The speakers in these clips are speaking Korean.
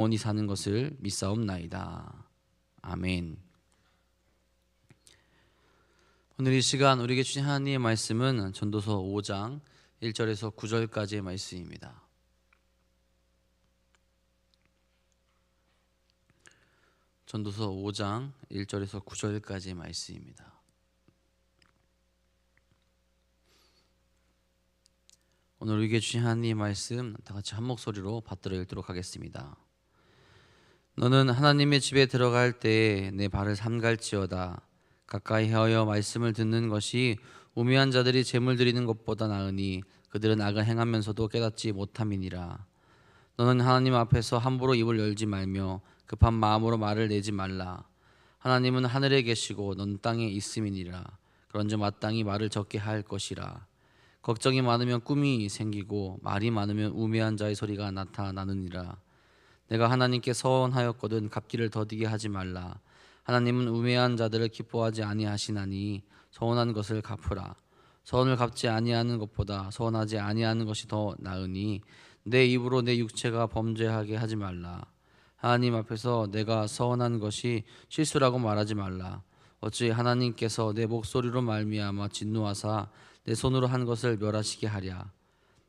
영원히 사는 것을 믿사옵나이다. 아멘. 오늘 이 시간 우리에게 주신 하나님의 말씀은 전도서 5장 1절에서 9절까지의 말씀입니다. 전도서 5장 1절에서 9절까지의 말씀입니다. 오늘 우리에게 주신 하나님의 말씀 다 같이 한 목소리로 받들어 읽도록 하겠습니다. 너는 하나님의 집에 들어갈 때에 내 발을 삼갈지어다. 가까이 헤어져 말씀을 듣는 것이 우매한 자들이 재물 드리는 것보다 나으니 그들은 악을 행하면서도 깨닫지 못함이니라. 너는 하나님 앞에서 함부로 입을 열지 말며 급한 마음으로 말을 내지 말라. 하나님은 하늘에 계시고 넌 땅에 있음이니라. 그런즉 마땅히 말을 적게 할 것이라. 걱정이 많으면 꿈이 생기고 말이 많으면 우매한 자의 소리가 나타나느니라. 내가 하나님께 서원하였거든 갚기를 더디게 하지 말라. 하나님은 우매한 자들을 기뻐하지 아니하시나니 서원한 것을 갚으라. 서원을 갚지 아니하는 것보다 서원하지 아니하는 것이 더 나으니 내 입으로 내 육체가 범죄하게 하지 말라. 하나님 앞에서 내가 서원한 것이 실수라고 말하지 말라. 어찌 하나님께서 내 목소리로 말미암아 진노하사 내 손으로 한 것을 멸하시게 하랴.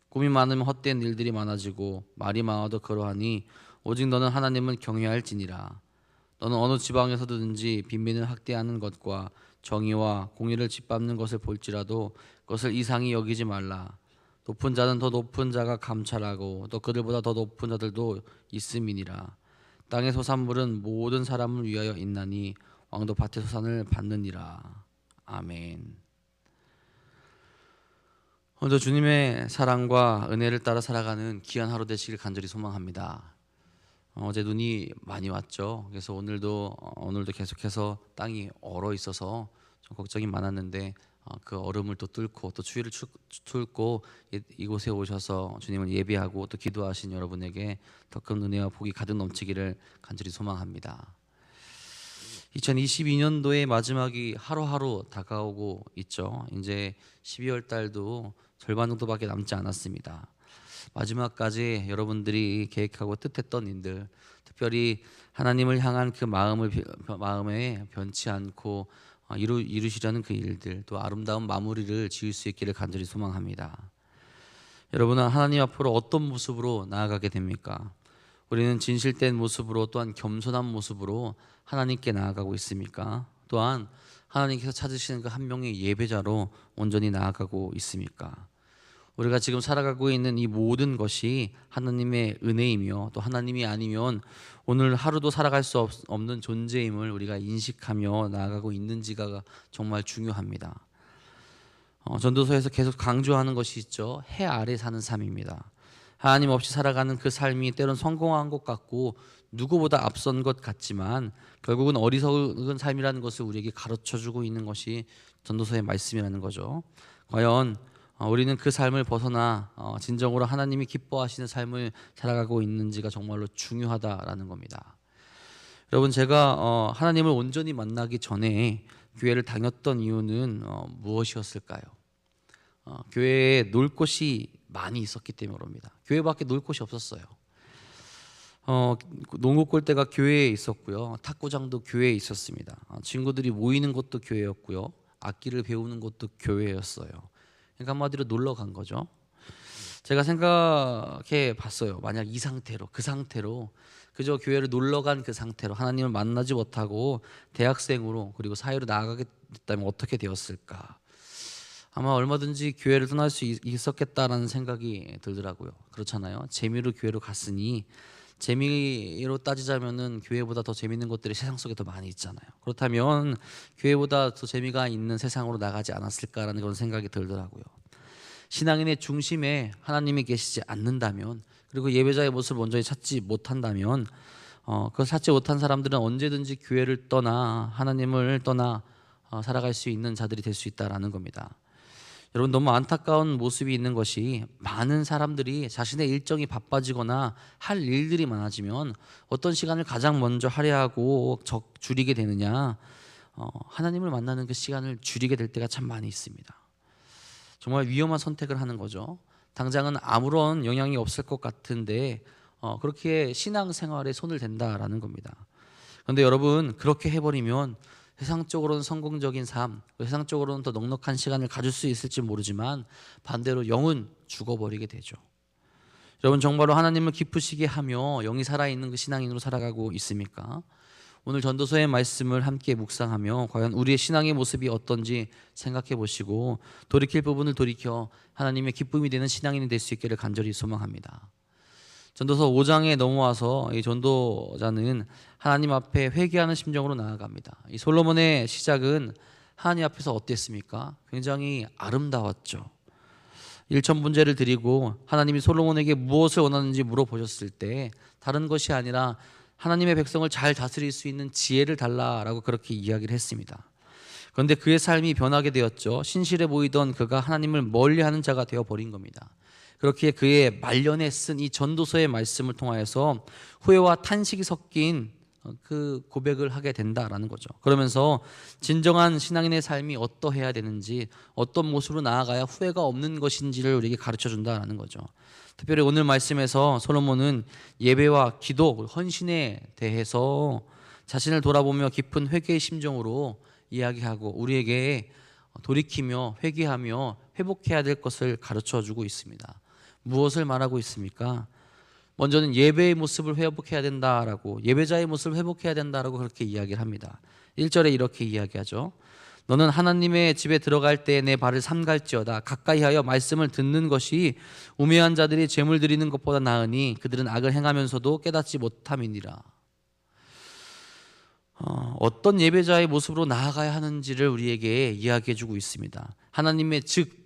꿈이 많으면 헛된 일들이 많아지고 말이 많아도 그러하니 오직 너는 하나님을 경외할지니라. 너는 어느 지방에서든지 빈민을 학대하는 것과 정의와 공의를 짓밟는 것을 볼지라도 그것을 이상히 여기지 말라. 높은 자는 더 높은 자가 감찰하고 또 그들보다 더 높은 자들도 있음이니라. 땅의 소산물은 모든 사람을 위하여 있나니 왕도 밭의 소산을 받느니라. 아멘. 오늘 주님의 사랑과 은혜를 따라 살아가는 귀한 하루 되시길 간절히 소망합니다. 어제 눈이 많이 왔죠. 그래서 오늘도 계속해서 땅이 얼어 있어서 좀 걱정이 많았는데 그 얼음을 또 뚫고 또 추위를 뚫고 이곳에 오셔서 주님을 예배하고 또 기도하신 여러분에게 더 큰 은혜와 복이 가득 넘치기를 간절히 소망합니다. 2022년도의 마지막이 하루하루 다가오고 있죠. 이제 12월 달도 절반 정도밖에 남지 않았습니다. 마지막까지 여러분들이 계획하고 뜻했던 일들, 특별히 하나님을 향한 그 마음에 변치 않고 이루시려는 그 일들, 또 아름다운 마무리를 지을 수 있기를 간절히 소망합니다. 여러분은 하나님 앞으로 어떤 모습으로 나아가게 됩니까? 우리는 진실된 모습으로 또한 겸손한 모습으로 하나님께 나아가고 있습니까? 또한 하나님께서 찾으시는 그 한 명의 예배자로 온전히 나아가고 있습니까? 우리가 지금 살아가고 있는 이 모든 것이 하나님의 은혜이며 또 하나님이 아니면 오늘 하루도 살아갈 수 없는 존재임을 우리가 인식하며 나아가고 있는지가 정말 중요합니다. 전도서에서 계속 강조하는 것이 있죠. 해 아래 사는 삶입니다. 하나님 없이 살아가는 그 삶이 때론 성공한 것 같고 누구보다 앞선 것 같지만 결국은 어리석은 삶이라는 것을 우리에게 가르쳐주고 있는 것이 전도서의 말씀이라는 거죠. 과연 우리는 그 삶을 벗어나 진정으로 하나님이 기뻐하시는 삶을 살아가고 있는지가 정말로 중요하다라는 겁니다. 여러분, 제가 하나님을 온전히 만나기 전에 교회를 다녔던 이유는 무엇이었을까요? 교회에 놀 곳이 많이 있었기 때문입니다. 교회밖에 놀 곳이 없었어요. 농구 골대가 교회에 있었고요. 탁구장도 교회에 있었습니다. 친구들이 모이는 곳도 교회였고요. 악기를 배우는 곳도 교회였어요. 그러니까 한마디로 놀러 간 거죠. 제가 생각해 봤어요. 만약 이 상태로, 그 상태로 그저 교회를 놀러 간 그 상태로 하나님을 만나지 못하고 대학생으로 그리고 사회로 나아가게 됐다면 어떻게 되었을까? 아마 얼마든지 교회를 떠날 수 있었겠다라는 생각이 들더라고요. 그렇잖아요. 재미로 교회로 갔으니 재미로 따지자면은 교회보다 더 재밌는 것들이 세상 속에 더 많이 있잖아요. 그렇다면 교회보다 더 재미가 있는 세상으로 나가지 않았을까라는 그런 생각이 들더라고요. 신앙인의 중심에 하나님이 계시지 않는다면, 그리고 예배자의 모습을 온전히 찾지 못한다면 그걸 찾지 못한 사람들은 언제든지 교회를 떠나 하나님을 떠나 살아갈 수 있는 자들이 될 수 있다라는 겁니다. 여러분, 너무 안타까운 모습이 있는 것이 많은 사람들이 자신의 일정이 바빠지거나 할 일들이 많아지면 어떤 시간을 가장 먼저 할애하고 줄이게 되느냐, 하나님을 만나는 그 시간을 줄이게 될 때가 참 많이 있습니다. 정말 위험한 선택을 하는 거죠. 당장은 아무런 영향이 없을 것 같은데 그렇게 신앙생활에 손을 댄다라는 겁니다. 그런데 여러분, 그렇게 해버리면 세상적으로는 성공적인 삶, 세상적으로는 더 넉넉한 시간을 가질 수 있을지 모르지만 반대로 영은 죽어버리게 되죠. 여러분, 정말로 하나님을 기쁘시게 하며 영이 살아있는 그 신앙인으로 살아가고 있습니까? 오늘 전도서의 말씀을 함께 묵상하며 과연 우리의 신앙의 모습이 어떤지 생각해 보시고 돌이킬 부분을 돌이켜 하나님의 기쁨이 되는 신앙인이 될 수 있기를 간절히 소망합니다. 전도서 5장에 넘어와서 이 전도자는 하나님 앞에 회개하는 심정으로 나아갑니다. 이 솔로몬의 시작은 하나님 앞에서 어땠습니까? 굉장히 아름다웠죠. 일천분제를 드리고 하나님이 솔로몬에게 무엇을 원하는지 물어보셨을 때 다른 것이 아니라 하나님의 백성을 잘 다스릴 수 있는 지혜를 달라라고 그렇게 이야기를 했습니다. 그런데 그의 삶이 변하게 되었죠. 신실해 보이던 그가 하나님을 멀리하는 자가 되어버린 겁니다. 그렇게 그의 말년에 쓴 이 전도서의 말씀을 통하여서 후회와 탄식이 섞인 그 고백을 하게 된다라는 거죠. 그러면서 진정한 신앙인의 삶이 어떠해야 되는지, 어떤 모습으로 나아가야 후회가 없는 것인지를 우리에게 가르쳐 준다라는 거죠. 특별히 오늘 말씀에서 솔로몬은 예배와 기도, 헌신에 대해서 자신을 돌아보며 깊은 회개의 심정으로 이야기하고 우리에게 돌이키며 회개하며 회복해야 될 것을 가르쳐 주고 있습니다. 무엇을 말하고 있습니까? 먼저는 예배의 모습을 회복해야 된다라고, 예배자의 모습을 회복해야 된다라고 그렇게 이야기를 합니다. 1절에 이렇게 이야기하죠. 너는 하나님의 집에 들어갈 때 내 발을 삼갈지어다. 가까이 하여 말씀을 듣는 것이 우매한 자들이 제물 드리는 것보다 나으니 그들은 악을 행하면서도 깨닫지 못함이니라. 어떤 예배자의 모습으로 나아가야 하는지를 우리에게 이야기해 주고 있습니다. 하나님의 즉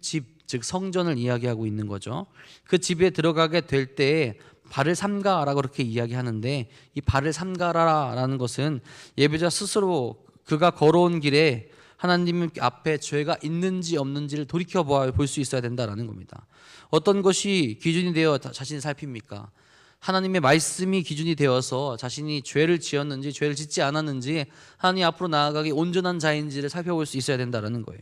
성전을 이야기하고 있는 거죠. 그 집에 들어가게 될 때 발을 삼가라고 그렇게 이야기하는데, 이 발을 삼가라라는 것은 예배자 스스로 그가 걸어온 길에 하나님 앞에 죄가 있는지 없는지를 돌이켜 볼 수 있어야 된다라는 겁니다. 어떤 것이 기준이 되어 자신을 살핍니까? 하나님의 말씀이 기준이 되어서 자신이 죄를 지었는지 죄를 짓지 않았는지 하나님 앞으로 나아가기 온전한 자인지를 살펴볼 수 있어야 된다는 거예요.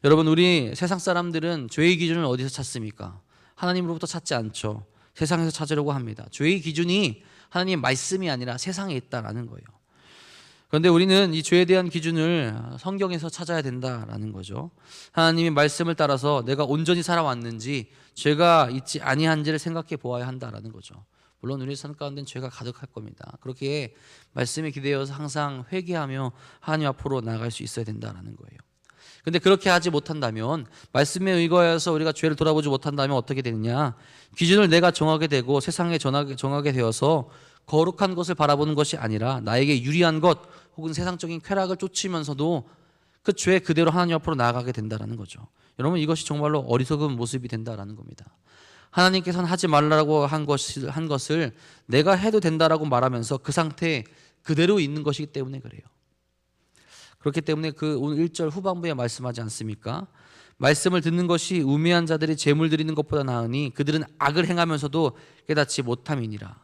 여러분, 우리 세상 사람들은 죄의 기준을 어디서 찾습니까? 하나님으로부터 찾지 않죠. 세상에서 찾으려고 합니다. 죄의 기준이 하나님의 말씀이 아니라 세상에 있다라는 거예요. 그런데 우리는 이 죄에 대한 기준을 성경에서 찾아야 된다라는 거죠. 하나님의 말씀을 따라서 내가 온전히 살아왔는지 죄가 있지 아니한지를 생각해 보아야 한다라는 거죠. 물론 우리 삶 가운데는 죄가 가득할 겁니다. 그렇게 말씀에 기대어서 항상 회개하며 하나님 앞으로 나아갈 수 있어야 된다라는 거예요. 근데 그렇게 하지 못한다면, 말씀에 의거해서 우리가 죄를 돌아보지 못한다면 어떻게 되느냐? 기준을 내가 정하게 되고 세상에 정하게 되어서 거룩한 것을 바라보는 것이 아니라 나에게 유리한 것 혹은 세상적인 쾌락을 쫓으면서도 그 죄 그대로 하나님 앞으로 나아가게 된다는 거죠. 여러분, 이것이 정말로 어리석은 모습이 된다는 겁니다. 하나님께서는 하지 말라고 한 것을 내가 해도 된다라고 말하면서 그 상태 그대로 있는 것이기 때문에 그래요. 그렇기 때문에 그 오늘 1절 후반부에 말씀하지 않습니까? 말씀을 듣는 것이 우매한 자들이 제물 드리는 것보다 나으니 그들은 악을 행하면서도 깨닫지 못함이니라.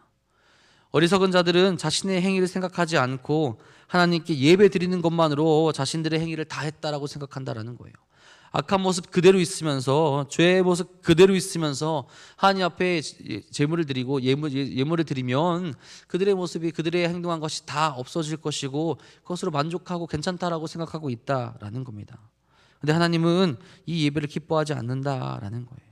어리석은 자들은 자신의 행위를 생각하지 않고 하나님께 예배 드리는 것만으로 자신들의 행위를 다 했다라고 생각한다라는 거예요. 악한 모습 그대로 있으면서, 죄의 모습 그대로 있으면서 하나님 앞에 제물을 드리고 예물을 드리면 그들의 모습이, 그들의 행동한 것이 다 없어질 것이고 그것으로 만족하고 괜찮다라고 생각하고 있다라는 겁니다. 그런데 하나님은 이 예배를 기뻐하지 않는다라는 거예요.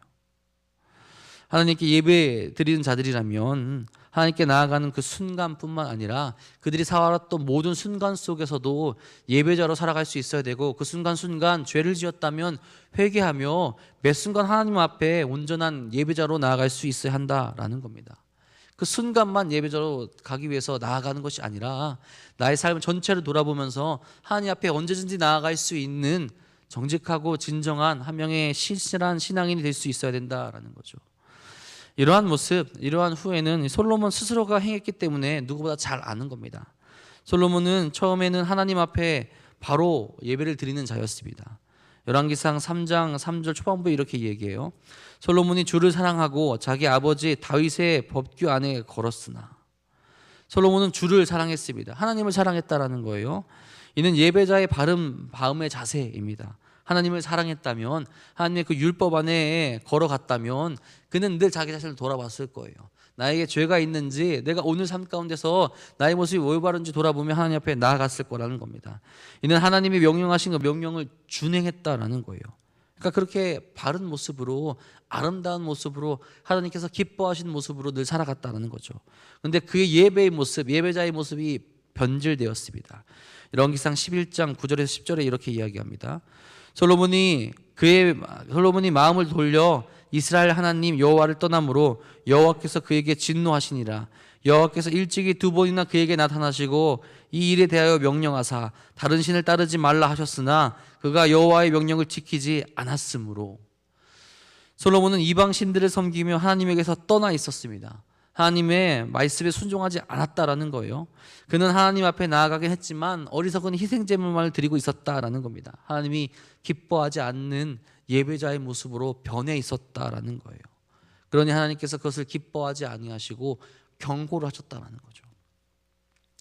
하나님께 예배 드리는 자들이라면 하나님께 나아가는 그 순간뿐만 아니라 그들이 살아왔던 모든 순간 속에서도 예배자로 살아갈 수 있어야 되고, 그 순간순간 죄를 지었다면 회개하며 매 순간 하나님 앞에 온전한 예배자로 나아갈 수 있어야 한다라는 겁니다. 그 순간만 예배자로 가기 위해서 나아가는 것이 아니라 나의 삶 전체를 돌아보면서 하나님 앞에 언제든지 나아갈 수 있는 정직하고 진정한 한 명의 신실한 신앙인이 될 수 있어야 된다라는 거죠. 이러한 모습, 이러한 후회는 솔로몬 스스로가 행했기 때문에 누구보다 잘 아는 겁니다. 솔로몬은 처음에는 하나님 앞에 바로 예배를 드리는 자였습니다. 열왕기상 3장 3절 초반부에 이렇게 얘기해요. 솔로몬이 주를 사랑하고 자기 아버지 다윗의 법규 안에 걸었으나. 솔로몬은 주를 사랑했습니다. 하나님을 사랑했다라는 거예요. 이는 예배자의 바른 마음의 자세입니다. 하나님을 사랑했다면, 하나님의 그 율법 안에 걸어갔다면 그는 늘 자기 자신을 돌아봤을 거예요. 나에게 죄가 있는지, 내가 오늘 삶 가운데서 나의 모습이 올바른지 돌아보며 하나님 앞에 나아갔을 거라는 겁니다. 이는 하나님이 명령하신 그 명령을 준행했다라는 거예요. 그러니까 그렇게 바른 모습으로, 아름다운 모습으로, 하나님께서 기뻐하시는 모습으로 늘 살아갔다는 거죠. 그런데 그의 예배의 모습, 예배자의 모습이 변질되었습니다. 열왕기상 11장 9절에서 10절에 이렇게 이야기합니다. 솔로몬이 마음을 돌려 이스라엘 하나님 여호와를 떠남으로 여호와께서 그에게 진노하시니라. 여호와께서 일찍이 2번이나 그에게 나타나시고 이 일에 대하여 명령하사 다른 신을 따르지 말라 하셨으나 그가 여호와의 명령을 지키지 않았으므로. 솔로몬은 이방 신들을 섬기며 하나님에게서 떠나 있었습니다. 하나님의 말씀에 순종하지 않았다라는 거예요. 그는 하나님 앞에 나아가긴 했지만 어리석은 희생제물만을 드리고 있었다라는 겁니다. 하나님이 기뻐하지 않는 예배자의 모습으로 변해 있었다라는 거예요. 그러니 하나님께서 그것을 기뻐하지 아니하시고 경고를 하셨다라는 거죠.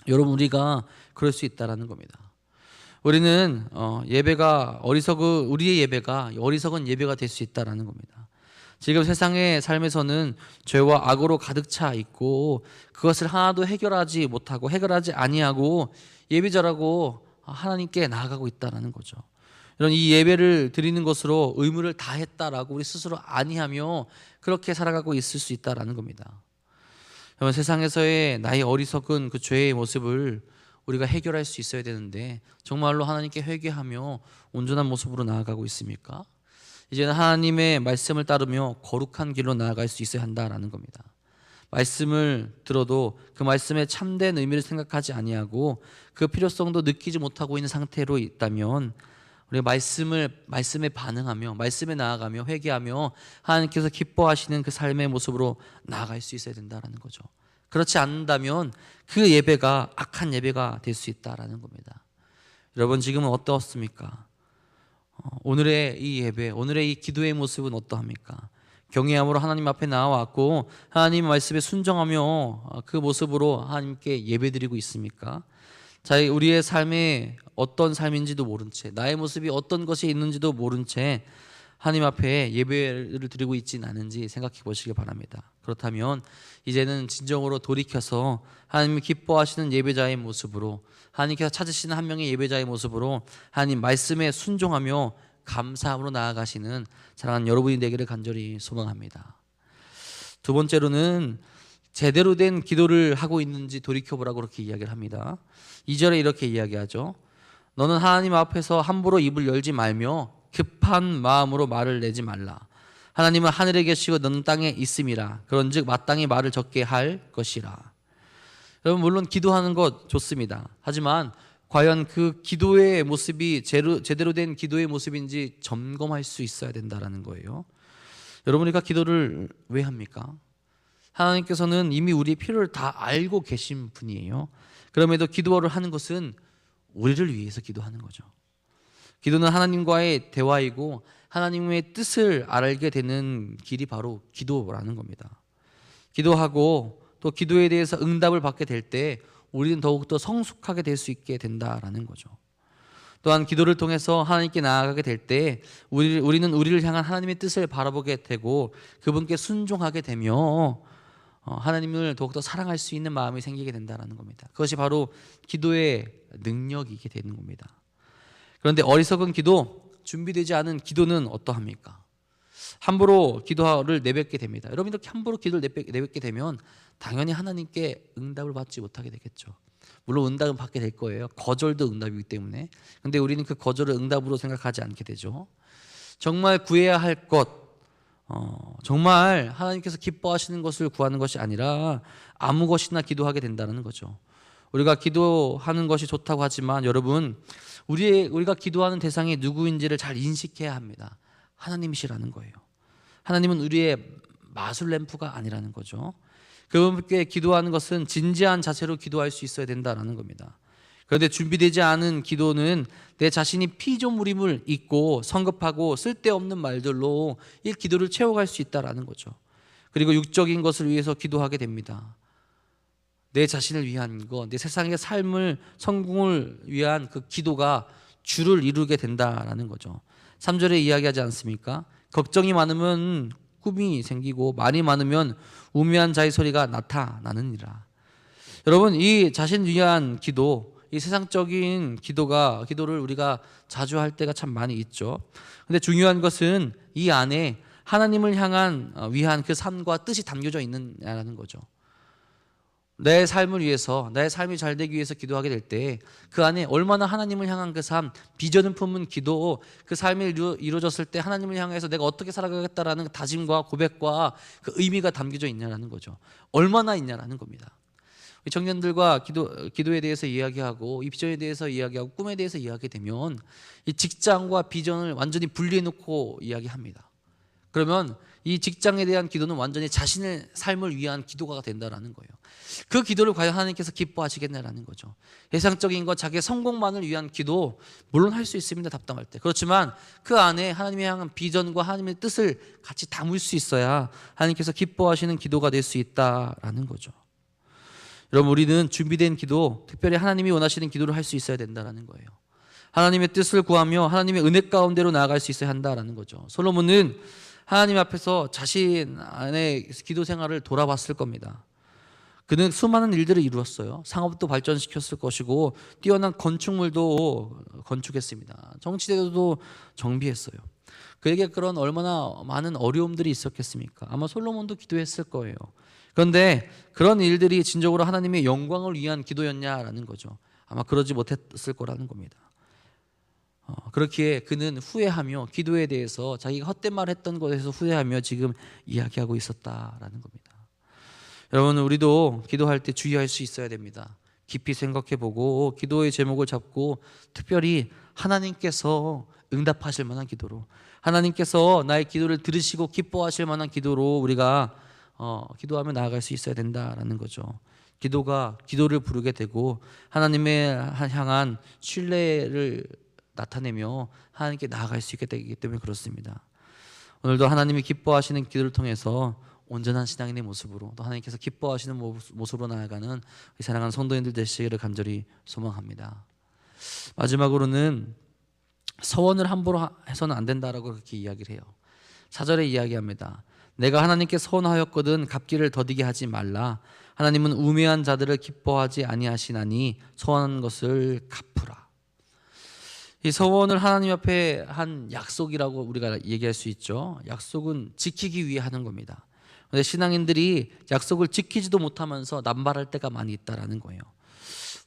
여러분, 우리가 그럴 수 있다라는 겁니다. 우리는 우리의 예배가 어리석은 예배가 될 수 있다라는 겁니다. 지금 세상의 삶에서는 죄와 악으로 가득 차 있고 그것을 하나도 해결하지 못하고 해결하지 아니하고 예배자라고 하나님께 나아가고 있다라는 거죠. 이런 이 예배를 드리는 것으로 의무를 다했다라고 우리 스스로 아니하며 그렇게 살아가고 있을 수 있다라는 겁니다. 여러분, 세상에서의 나의 어리석은 그 죄의 모습을 우리가 해결할 수 있어야 되는데 정말로 하나님께 회개하며 온전한 모습으로 나아가고 있습니까? 이제는 하나님의 말씀을 따르며 거룩한 길로 나아갈 수 있어야 한다라는 겁니다. 말씀을 들어도 그 말씀의 참된 의미를 생각하지 아니하고 그 필요성도 느끼지 못하고 있는 상태로 있다면 우리가 말씀에 반응하며 말씀에 나아가며 회개하며 하나님께서 기뻐하시는 그 삶의 모습으로 나아갈 수 있어야 된다라는 거죠. 그렇지 않는다면 그 예배가 악한 예배가 될 수 있다라는 겁니다. 여러분, 지금은 어떠십니까? 오늘의 이 예배, 오늘의 이 기도의 모습은 어떠합니까? 경외함으로 하나님 앞에 나와왔고 하나님 말씀에 순종하며 그 모습으로 하나님께 예배드리고 있습니까? 우리의 삶이 어떤 삶인지도 모른 채, 나의 모습이 어떤 것이 있는지도 모른 채 하나님 앞에 예배를 드리고 있지는 않은지 생각해 보시기 바랍니다. 그렇다면 이제는 진정으로 돌이켜서 하나님이 기뻐하시는 예배자의 모습으로, 하나님께서 찾으시는 한 명의 예배자의 모습으로 하나님 말씀에 순종하며 감사함으로 나아가시는 사랑하는 여러분이 되기를 간절히 소망합니다. 두 번째로는 제대로 된 기도를 하고 있는지 돌이켜보라고 그렇게 이야기를 합니다. 2절에 이렇게 이야기하죠. 너는 하나님 앞에서 함부로 입을 열지 말며 급한 마음으로 말을 내지 말라. 하나님은 하늘에 계시고 너는 땅에 있음이라. 그런즉 마땅히 말을 적게 할 것이라. 여러분, 물론 기도하는 것 좋습니다. 하지만 과연 그 기도의 모습이 제대로 된 기도의 모습인지 점검할 수 있어야 된다는 거예요. 여러분, 우리가 기도를 왜 합니까? 하나님께서는 이미 우리의 필요를 다 알고 계신 분이에요. 그럼에도 기도를 하는 것은 우리를 위해서 기도하는 거죠. 기도는 하나님과의 대화이고 하나님의 뜻을 알게 되는 길이 바로 기도라는 겁니다. 기도하고 또 기도에 대해서 응답을 받게 될 때 우리는 더욱더 성숙하게 될 수 있게 된다라는 거죠. 또한 기도를 통해서 하나님께 나아가게 될 때 우리는 우리를 향한 하나님의 뜻을 바라보게 되고 그분께 순종하게 되며 하나님을 더욱더 사랑할 수 있는 마음이 생기게 된다는 겁니다. 그것이 바로 기도의 능력이게 되는 겁니다. 그런데 어리석은 기도, 준비되지 않은 기도는 어떠합니까? 함부로 기도를 내뱉게 됩니다. 여러분, 이렇게 함부로 기도를 내뱉게 되면 당연히 하나님께 응답을 받지 못하게 되겠죠. 물론 응답은 받게 될 거예요. 거절도 응답이기 때문에. 그런데 우리는 그 거절을 응답으로 생각하지 않게 되죠. 정말 구해야 할 것, 정말 하나님께서 기뻐하시는 것을 구하는 것이 아니라 아무 것이나 기도하게 된다는 거죠. 우리가 기도하는 것이 좋다고 하지만 여러분, 우리가 기도하는 대상이 누구인지를 잘 인식해야 합니다. 하나님이시라는 거예요. 하나님은 우리의 마술 램프가 아니라는 거죠. 그분께 기도하는 것은 진지한 자세로 기도할 수 있어야 된다는 겁니다. 그런데 준비되지 않은 기도는 내 자신이 피조물임을 잊고 성급하고 쓸데없는 말들로 이 기도를 채워갈 수 있다는 거죠. 그리고 육적인 것을 위해서 기도하게 됩니다. 내 자신을 위한 것, 내 세상의 삶을 성공을 위한 그 기도가 주를 이루게 된다라는 거죠. 3절에 이야기하지 않습니까? 걱정이 많으면 꿈이 생기고 말이 많으면 우매한 자의 소리가 나타나느니라. 여러분, 이 자신 위한 기도, 이 세상적인 기도를 우리가 자주 할 때가 참 많이 있죠. 근데 중요한 것은 이 안에 하나님을 향한 위한 그 삶과 뜻이 담겨져 있느냐라는 거죠. 내 삶을 위해서, 나의 삶이 잘 되기 위해서 기도하게 될 때 그 안에 얼마나 하나님을 향한 그 삶, 비전을 품은 기도, 그 삶이 이루어졌을 때 하나님을 향해서 내가 어떻게 살아가겠다라는 그 다짐과 고백과 그 의미가 담겨져 있냐라는 거죠. 얼마나 있냐라는 겁니다. 청년들과 기도에 대해서 이야기하고 이 비전에 대해서 이야기하고 꿈에 대해서 이야기하게 되면 이 직장과 비전을 완전히 분리해 놓고 이야기합니다. 그러면 이 직장에 대한 기도는 완전히 자신의 삶을 위한 기도가 된다라는 거예요. 그 기도를 과연 하나님께서 기뻐하시겠냐라는 거죠. 세상적인 것, 자기의 성공만을 위한 기도 물론 할 수 있습니다. 답답할 때. 그렇지만 그 안에 하나님의 향한 비전과 하나님의 뜻을 같이 담을 수 있어야 하나님께서 기뻐하시는 기도가 될 수 있다라는 거죠. 여러분, 우리는 준비된 기도, 특별히 하나님이 원하시는 기도를 할 수 있어야 된다라는 거예요. 하나님의 뜻을 구하며 하나님의 은혜 가운데로 나아갈 수 있어야 한다라는 거죠. 솔로몬은 하나님 앞에서 자신 안의 기도 생활을 돌아봤을 겁니다. 그는 수많은 일들을 이루었어요. 상업도 발전시켰을 것이고 뛰어난 건축물도 건축했습니다. 정치제도도 정비했어요. 그에게 그런 얼마나 많은 어려움들이 있었겠습니까? 아마 솔로몬도 기도했을 거예요. 그런데 그런 일들이 진정으로 하나님의 영광을 위한 기도였냐라는 거죠. 아마 그러지 못했을 거라는 겁니다. 그렇기에 그는 후회하며 기도에 대해서 자기가 헛된 말을 했던 것에서 후회하며 지금 이야기하고 있었다라는 겁니다. 여러분, 우리도 기도할 때 주의할 수 있어야 됩니다. 깊이 생각해보고 기도의 제목을 잡고 특별히 하나님께서 응답하실 만한 기도로, 하나님께서 나의 기도를 들으시고 기뻐하실 만한 기도로 우리가 기도하며 나아갈 수 있어야 된다라는 거죠. 기도를 부르게 되고 하나님의 향한 신뢰를 나타내며 하나님께 나아갈 수 있게 되기 때문에 그렇습니다. 오늘도 하나님이 기뻐하시는 기도를 통해서 온전한 신앙인의 모습으로 또 하나님께서 기뻐하시는 모습으로 나아가는 사랑하는 성도님들 되시기를 간절히 소망합니다. 마지막으로는 서원을 함부로 해서는 안 된다라고 그렇게 이야기를 해요. 4절에 이야기합니다. 내가 하나님께 서원하였거든 갚기를 더디게 하지 말라. 하나님은 우매한 자들을 기뻐하지 아니하시나니 서원한 것을 갚으라. 이 서원을 하나님 앞에 한 약속이라고 우리가 얘기할 수 있죠. 약속은 지키기 위해 하는 겁니다. 그런데 신앙인들이 약속을 지키지도 못하면서 남발할 때가 많이 있다라는 거예요.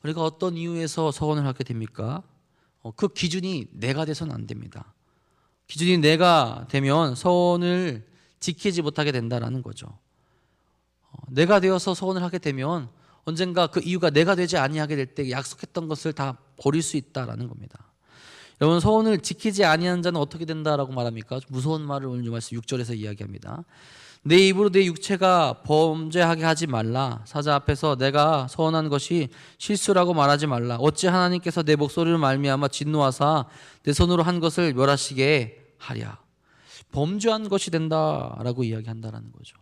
우리가 어떤 이유에서 서원을 하게 됩니까? 그 기준이 내가 돼서는 안 됩니다. 기준이 내가 되면 서원을 지키지 못하게 된다라는 거죠. 내가 되어서 서원을 하게 되면 언젠가 그 이유가 내가 되지 아니하게 될 때 약속했던 것을 다 버릴 수 있다라는 겁니다. 여러분, 서원을 지키지 아니하는 자는 어떻게 된다라고 말합니까? 무서운 말을 오늘 말씀 6절에서 이야기합니다. 내 입으로 내 육체가 범죄하게 하지 말라. 사자 앞에서 내가 서원한 것이 실수라고 말하지 말라. 어찌 하나님께서 내 목소리를 말미암아 진노하사 내 손으로 한 것을 멸하시게 하랴. 범죄한 것이 된다라고 이야기한다라는 거죠.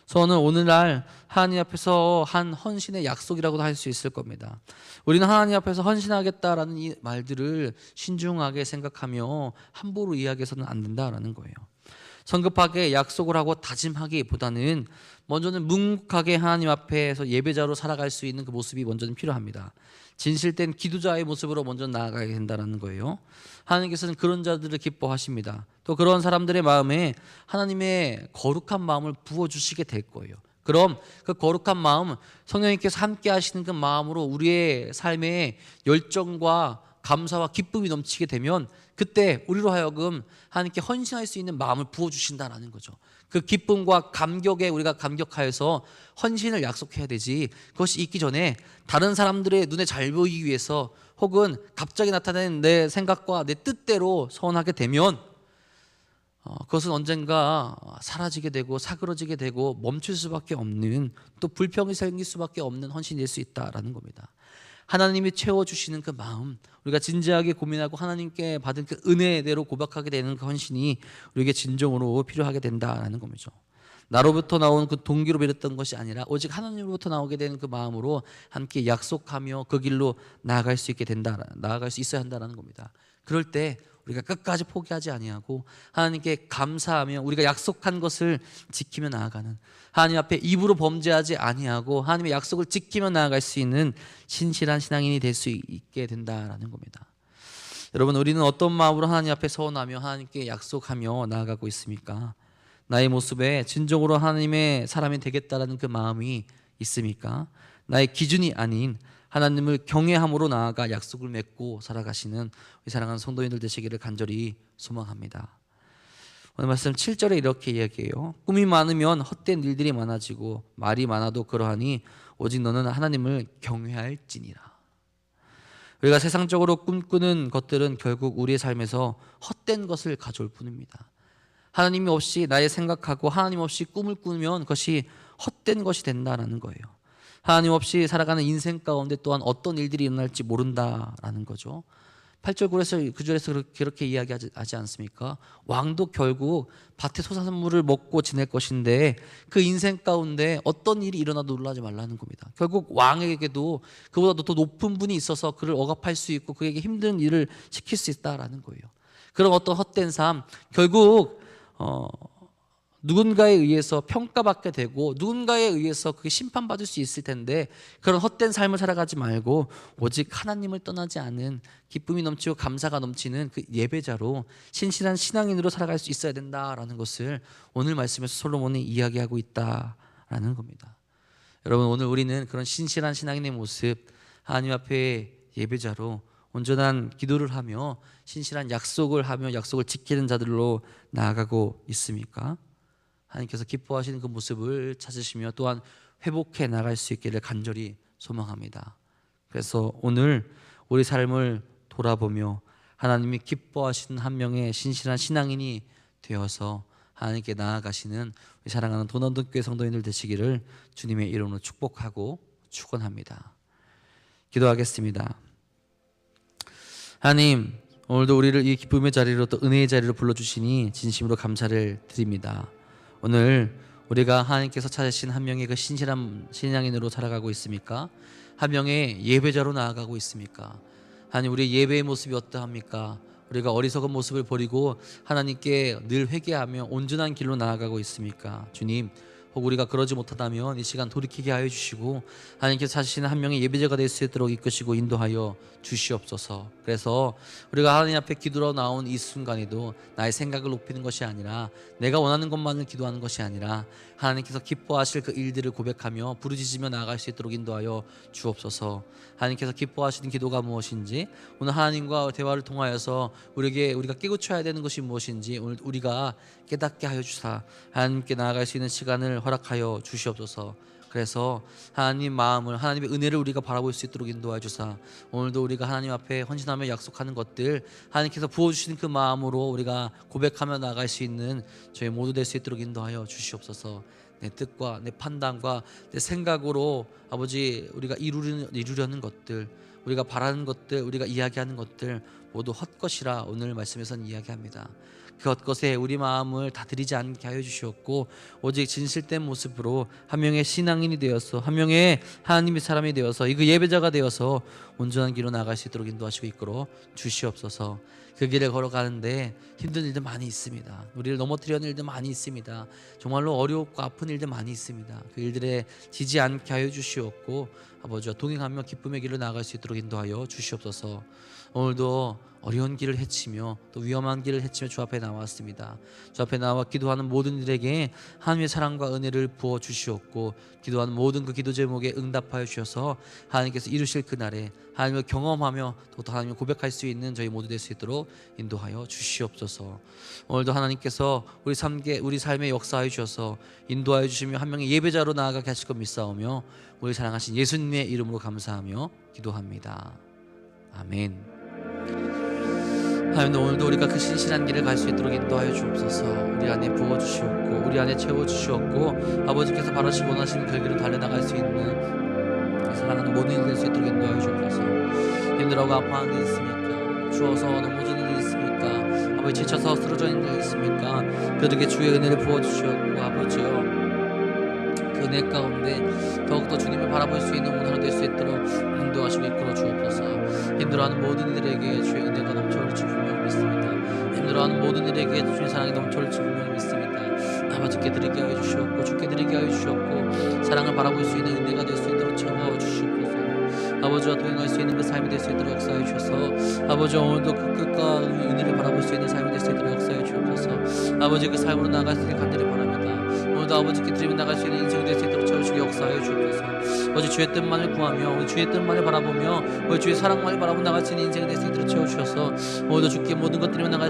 서원은 오늘날 하나님 앞에서 한 헌신의 약속이라고도 할 수 있을 겁니다. 우리는 하나님 앞에서 헌신하겠다라는 이 말들을 신중하게 생각하며 함부로 이야기해서는 안 된다라는 거예요. 성급하게 약속을 하고 다짐하기보다는 먼저는 묵묵하게 하나님 앞에서 예배자로 살아갈 수 있는 그 모습이 먼저는 필요합니다. 진실된 기도자의 모습으로 먼저 나아가야 된다는 거예요. 하나님께서는 그런 자들을 기뻐하십니다. 또 그런 사람들의 마음에 하나님의 거룩한 마음을 부어주시게 될 거예요. 그럼 그 거룩한 마음, 성령님께서 함께 하시는 그 마음으로 우리의 삶에 열정과 감사와 기쁨이 넘치게 되면 그때 우리로 하여금 하나님께 헌신할 수 있는 마음을 부어주신다는 거죠. 그 기쁨과 감격에 우리가 감격하여서 헌신을 약속해야 되지, 그것이 있기 전에 다른 사람들의 눈에 잘 보이기 위해서 혹은 갑자기 나타나는 내 생각과 내 뜻대로 서원하게 되면 그것은 언젠가 사라지게 되고 사그러지게 되고 멈출 수밖에 없는, 또 불평이 생길 수밖에 없는 헌신이 될 수 있다라는 겁니다. 하나님이 채워주시는 그 마음, 우리가 진지하게 고민하고 하나님께 받은 그 은혜대로 고백하게 되는 그 헌신이 우리에게 진정으로 필요하게 된다라는 겁니다. 나로부터 나온 그 동기로 비롯던 것이 아니라 오직 하나님으로부터 나오게 되는 그 마음으로 함께 약속하며 그 길로 나아갈 수 있게 된다, 나아갈 수 있어야 한다는 겁니다. 그럴 때 우리가 끝까지 포기하지 아니하고 하나님께 감사하며 우리가 약속한 것을 지키며 나아가는, 하나님 앞에 입으로 범죄하지 아니하고 하나님의 약속을 지키며 나아갈 수 있는 신실한 신앙인이 될 수 있게 된다라는 겁니다. 여러분, 우리는 어떤 마음으로 하나님 앞에 서원하며 하나님께 약속하며 나아가고 있습니까? 나의 모습에 진정으로 하나님의 사람이 되겠다라는 그 마음이 있습니까? 나의 기준이 아닌 하나님을 경외함으로 나아가 약속을 맺고 살아가시는 우리 사랑하는 성도님들 되시기를 간절히 소망합니다. 오늘 말씀 7절에 이렇게 이야기해요. 꿈이 많으면 헛된 일들이 많아지고 말이 많아도 그러하니 오직 너는 하나님을 경외할지니라. 우리가 세상적으로 꿈꾸는 것들은 결국 우리의 삶에서 헛된 것을 가져올 뿐입니다. 하나님이 없이 나의 생각하고 하나님 없이 꿈을 꾸면 그것이 헛된 것이 된다는 거예요. 하나님 없이 살아가는 인생 가운데 또한 어떤 일들이 일어날지 모른다라는 거죠. 8절 9절에서 그렇게 이야기하지 않습니까? 왕도 결국 밭의 소산물을 먹고 지낼 것인데 그 인생 가운데 어떤 일이 일어나도 놀라지 말라는 겁니다. 결국 왕에게도 그보다 더 높은 분이 있어서 그를 억압할 수 있고 그에게 힘든 일을 시킬 수 있다라는 거예요. 그런 어떤 헛된 삶, 결국 누군가에 의해서 평가받게 되고 누군가에 의해서 그게 심판받을 수 있을 텐데, 그런 헛된 삶을 살아가지 말고 오직 하나님을 떠나지 않은 기쁨이 넘치고 감사가 넘치는 그 예배자로 신실한 신앙인으로 살아갈 수 있어야 된다라는 것을 오늘 말씀에서 솔로몬이 이야기하고 있다라는 겁니다. 여러분, 오늘 우리는 그런 신실한 신앙인의 모습, 하나님 앞에 예배자로 온전한 기도를 하며 신실한 약속을 하며 약속을 지키는 자들로 나아가고 있습니까? 하나님께서 기뻐하시는 그 모습을 찾으시며 또한 회복해 나갈 수 있기를 간절히 소망합니다. 그래서 오늘 우리 삶을 돌아보며 하나님이 기뻐하시는 한 명의 신실한 신앙인이 되어서 하나님께 나아가시는 우리 사랑하는 도남동교회 성도님들 되시기를 주님의 이름으로 축복하고 축원합니다. 기도하겠습니다. 하나님, 오늘도 우리를 이 기쁨의 자리로 또 은혜의 자리로 불러주시니 진심으로 감사를 드립니다. 오늘 우리가 하나님께서 찾으신 한 명의 그 신실한 신앙인으로 살아가고 있습니까? 한 명의 예배자로 나아가고 있습니까? 하나님, 우리의 예배의 모습이 어떠합니까? 우리가 어리석은 모습을 버리고 하나님께 늘 회개하며 온전한 길로 나아가고 있습니까? 주님, 혹 우리가 그러지 못하다면 이 시간 돌이키게 하여 주시고 하나님께서 찾으시는 한 명의 예배자가 될 수 있도록 이끄시고 인도하여 주시옵소서. 그래서 우리가 하나님 앞에 기도로 나온 이 순간에도 나의 생각을 높이는 것이 아니라 내가 원하는 것만을 기도하는 것이 아니라 하나님께서 기뻐하실 그 일들을 고백하며 부르짖으며 나아갈 수 있도록 인도하여 주옵소서. 하나님께서 기뻐하시는 기도가 무엇인지, 오늘 하나님과 대화를 통하여서 우리가 깨우쳐야 되는 것이 무엇인지 오늘 우리가 깨닫게 하여 주사 하나님께 나아갈 수 있는 시간을 허락하여 주시옵소서. 그래서 하나님 마음을, 하나님의 은혜를 우리가 바라볼 수 있도록 인도하여 주사 오늘도 우리가 하나님 앞에 헌신하며 약속하는 것들 하나님께서 부어주시는 그 마음으로 우리가 고백하며 나아갈 수 있는 저희 모두 될 수 있도록 인도하여 주시옵소서. 내 뜻과 내 판단과 내 생각으로 아버지 우리가 이루려는 것들, 우리가 바라는 것들, 우리가 이야기하는 것들 모두 헛것이라 오늘 말씀에서는 이야기합니다. 그 헛것에 우리 마음을 다 들이지 않게 하여 주시옵고 오직 진실된 모습으로 한 명의 신앙인이 되어서 한 명의 하나님의 사람이 되어서 그 예배자가 되어서 온전한 길로 나아갈 수 있도록 인도하시고 이끌어 주시옵소서. 그 길을 걸어가는데 힘든 일들 많이 있습니다. 우리를 넘어뜨리는 일들 많이 있습니다. 정말로 어렵고 아픈 일들 많이 있습니다. 그 일들에 지지 않게 하여 주시옵고 아버지와 동행하며 기쁨의 길로 나아갈 수 있도록 인도하여 주시옵소서. 오늘도 어려운 길을 헤치며 또 위험한 길을 헤치며 주 앞에 나왔습니다. 주 앞에 나와 기도하는 모든 이들에게 하나님의 사랑과 은혜를 부어 주시옵고 기도하는 모든 그 기도 제목에 응답하여 주셔서 하나님께서 이루실 그날에 하나님을 경험하며 또 하나님을 고백할 수 있는 저희 모두 될 수 있도록 인도하여 주시옵소서. 오늘도 하나님께서 우리 삶에 역사하여 주셔서 인도하여 주시며 한 명의 예배자로 나아가게 하실 것 믿사오며 우리 사랑하신 예수님의 이름으로 감사하며 기도합니다. 아멘. 하나님, 오늘도 우리가 그 신실한 길을 갈 수 있도록 인도하여 주옵소서. 우리 안에 부어주시옵고 우리 안에 채워주시옵고 아버지께서 바라시고 원하시는 그 길로 달려나갈 수 있는 사랑하는 모든 일 될 수 있도록 인도하여 주옵소서. 힘들어하고 아파하는 일 있습니까? 추워서 넘어지는 일 있습니까? 아버지 지쳐서 쓰러져 있는 일 있습니까? 그들에게 주의 은혜를 부어주시옵고 아버지여 그 은혜 가운데 더욱더 주님을 바라볼 수 있는 오늘 하루 될 수 있도록 인도하시고 이끌어 주옵소서. 힘들어하는 모든 이들에게 주의 은혜가 넘쳐 흐르시 분명히 믿습니다. 들어가는 모든 일에게 주의 사랑이 넘쳐올 줄 분명히 믿습니다. 아버지께 드리게 하여 주시옵고 주께 드리게 하여 주시옵고 사랑을 바라볼 수 있는 은혜가 될 수 있도록 채워 주시옵소서. 아버지와 동행할 수 있는 그 삶이 될 수 있도록 역사해 주셔서 아버지 오늘도 그 끝과 은혜를 바라볼 수 있는 삶이 될 수 있도록 역사해 주옵소서. 아버지 그 삶으로 나아갈 수 있는 간절히 바랍니다. 오늘도 아버지께 드리며 나갈 수 있는 인생이 될 수 있도록 채워주시기 역사해 주옵소서. 아버지 주의 뜻만을 구하며 주의 뜻만을 바라보며 주의 사랑만을 바라보며 나갈 수 있는 인생이 될 수 있도록 채워주셔서 오늘도 주께 모든 것 드리며 나갈